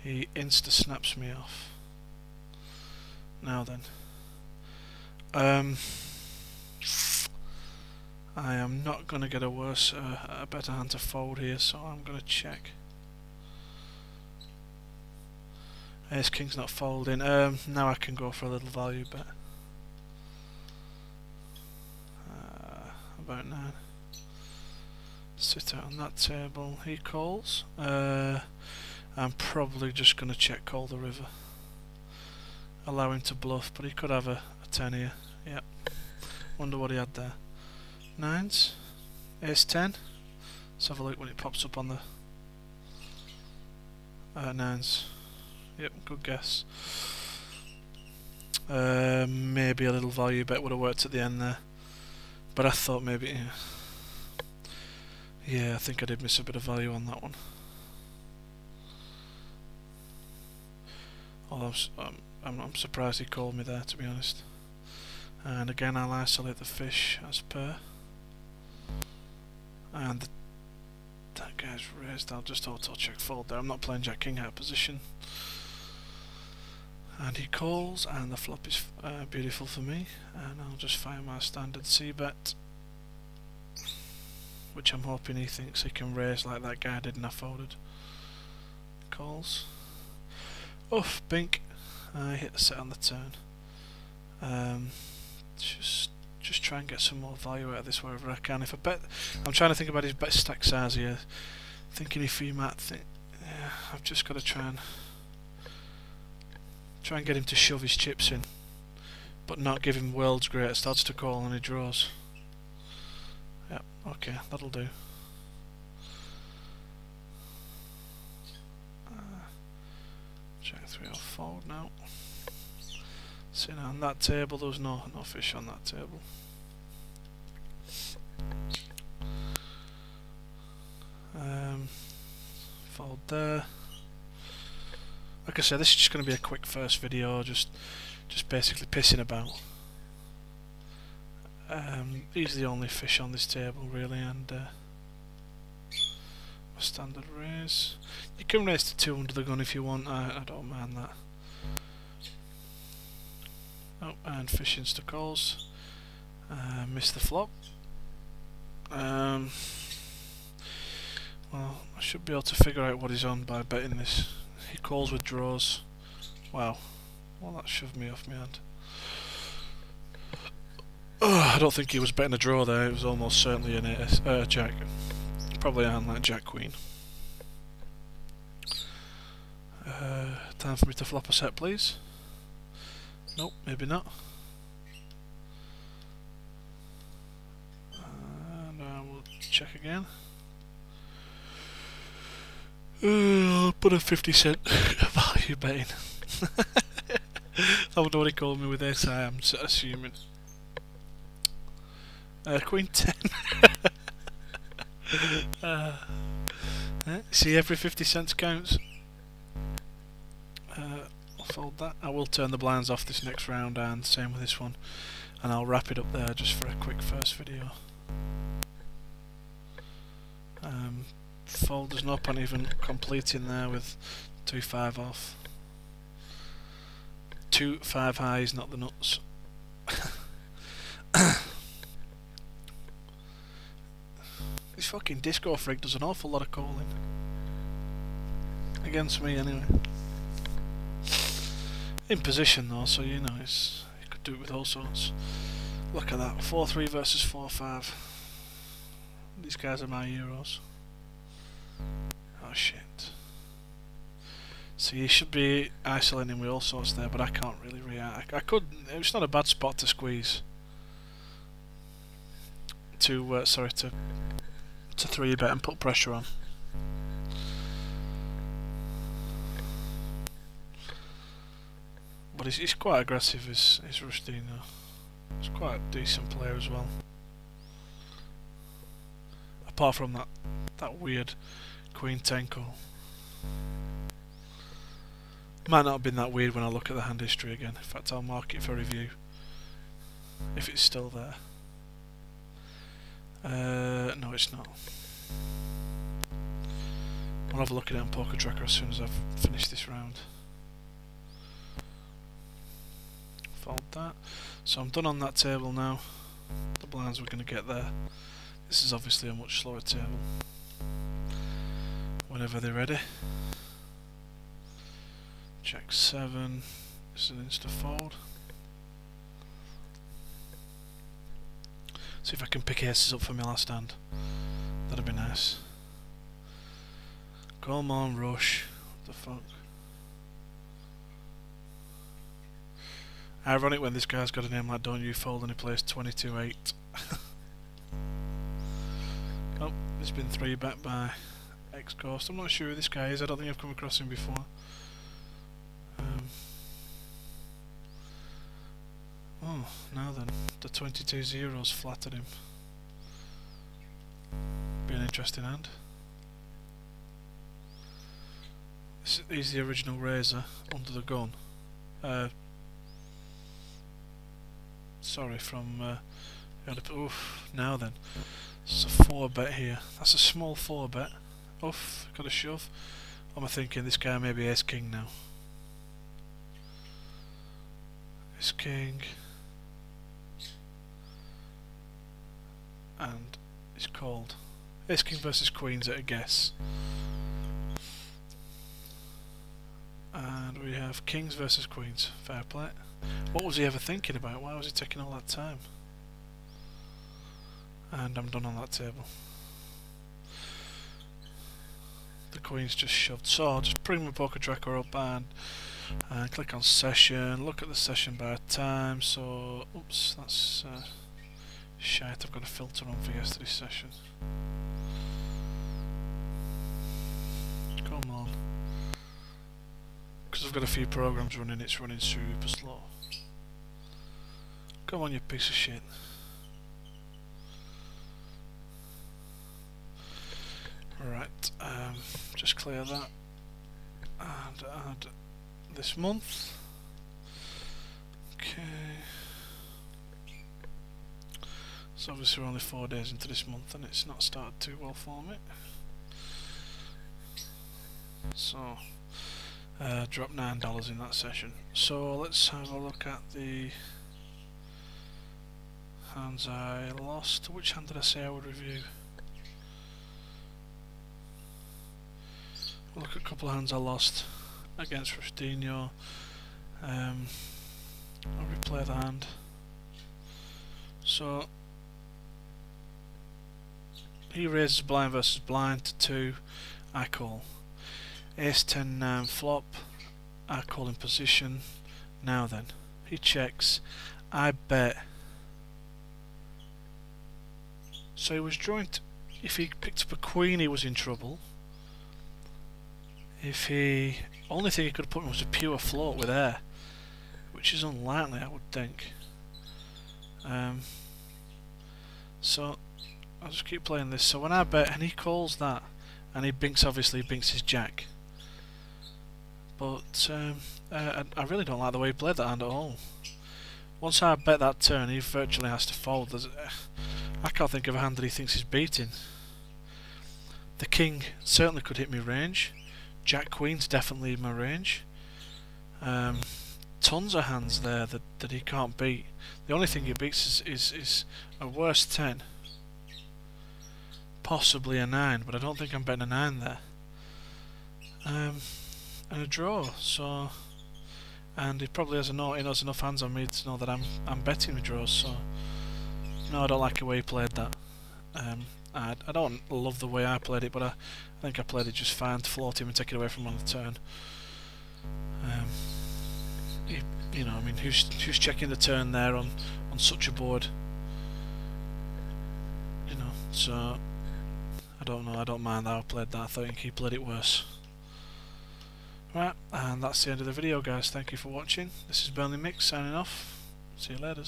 He insta-snaps me off. Now then. I am not going to get a better hand to fold here, so I'm going to check. Ace King's not folding. Now I can go for a little value bet. About 9. Sit out on that table. He calls. I'm probably just going to check call the river. Allow him to bluff, but he could have a 10 here. Yep. Wonder what he had there. 9s. Ace 10. Let's have a look when it pops up on the 9s. Yep, good guess. Maybe a little value bet would have worked at the end there, but I thought maybe yeah, I think I did miss a bit of value on that one. Although I'm surprised he called me there, to be honest. And again, I'll isolate the fish as per. And that guy's raised. I'll just auto check fold there. I'm not playing Jack King out of position. And he calls, and the flop is beautiful for me. And I'll just fire my standard C bet, which I'm hoping he thinks he can raise like that guy did and I folded. Calls. Oof, bink. I hit the set on the turn. Just try and get some more value out of this wherever I can. If I bet, I'm trying to think about his bet stack size here. Thinking if he might think, yeah, I've just got to try and get him to shove his chips in, but not give him world's great. Starts to call and he draws. Yep, okay, that'll do. Jack 3 off fold now. Sitting on that table, there was no fish on that table. Fold there. Like I said, this is just going to be a quick first video, just basically pissing about. He's the only fish on this table really, and a standard raise. You can raise to 2 under the gun if you want. I don't mind that. Oh, and fish insta calls. Missed the flop. Well, I should be able to figure out what he's on by betting this. He calls with draws. Wow. Well, that shoved me off my hand. Oh, I don't think he was betting a draw there. It was almost certainly an ace, jack. Probably a hand like Jack Queen. Time for me to flop a set, please. Nope, maybe not. And I will check again. I'll put a 50-cent value bet in. I wonder what he called me with this. I am assuming. Queen 10. See, every 50 cents counts. I'll fold that. I will turn the blinds off this next round, and same with this one. And I'll wrap it up there just for a quick first video. Fold, there's no point even completing there with 2-5 off. 2-5 high is not the nuts. This fucking disco freak does an awful lot of calling. Against me anyway. In position though, so you know, he could do it with all sorts. Look at that, 4-3 versus 4-5. These guys are my heroes. Oh shit. See, he should be isolating with all sorts there, but I can't really react. I could. It's not a bad spot to squeeze. To 3-bet and put pressure on. But he's quite aggressive, is Rustino. He's quite a decent player as well. Apart from that weird Queen 10 call. Might not have been that weird when I look at the hand history again. In fact, I'll mark it for review if it's still there. No, it's not. I'll have a look at it on Poker Tracker as soon as I've finished this round. Fold that. So I'm done on that table now. The blinds we're going to get there. This is obviously a much slower table. Whenever they're ready. Jack 7. This is an insta fold. See if I can pick aces up for my last hand. That'd be nice. Come on, rush. What the fuck? Ironic when this guy's got a name like Don't You Fold and he plays 22-8. Oh, he's been 3-bet by X-Ghost. I'm not sure who this guy is. I don't think I've come across him before. Oh, now then, the 22-0's flattered him. Be an interesting hand. He's the original Razor under the gun. Sorry, from oof, now then. It's a 4-bet here. That's a small 4-bet. Oof, got a shove. What am I thinking? This guy may be Ace-King now. Ace-King. And it's called Ace-King versus Queens at a guess. And we have Kings versus Queens. Fair play. What was he ever thinking about? Why was he taking all that time? And I'm done on that table. The Queen's just shoved. So I'll just bring my poker tracker up and click on session. Look at the session by time. So, oops, that's shite. I've got a filter on for yesterday's session. Come on. Because I've got a few programs running, it's running super slow. Come on, you piece of shit. Right, just clear that and add this month. Okay. So obviously we're only 4 days into this month and it's not started too well for me. So dropped $9 in that session. So let's have a look at the hands I lost. Which hand did I say I would review? Look at a couple of hands I lost against Rustino. I'll replay the hand. So he raises blind versus blind to 2. I call. Ace 10 9 flop. I call in position. Now then, he checks. I bet. So he was drawing. If he picked up a queen, he was in trouble. If he... only thing he could have put him was a pure float with air, which is unlikely, I would think. So I'll just keep playing this. So when I bet and he calls that, and he binks, obviously he binks his jack. But I really don't like the way he played that hand at all. Once I bet that turn, he virtually has to fold. I can't think of a hand that he thinks he's beating. The king certainly could hit me range. Jack Queen's definitely in my range. Tons of hands there that he can't beat. The only thing he beats is a worse 10. Possibly a 9, but I don't think I'm betting a 9 there. And a draw, so... and he probably has he knows enough hands on me to know that I'm betting with draws, so... no, I don't like the way he played that. I don't love the way I played it, but I think I played it just fine to float him and take it away from him on the turn. You know, I mean, who's checking the turn there on such a board? You know, so I don't know. I don't mind how I played that. I think he played it worse. Right, and that's the end of the video, guys. Thank you for watching. This is Burnley Mix signing off. See you later.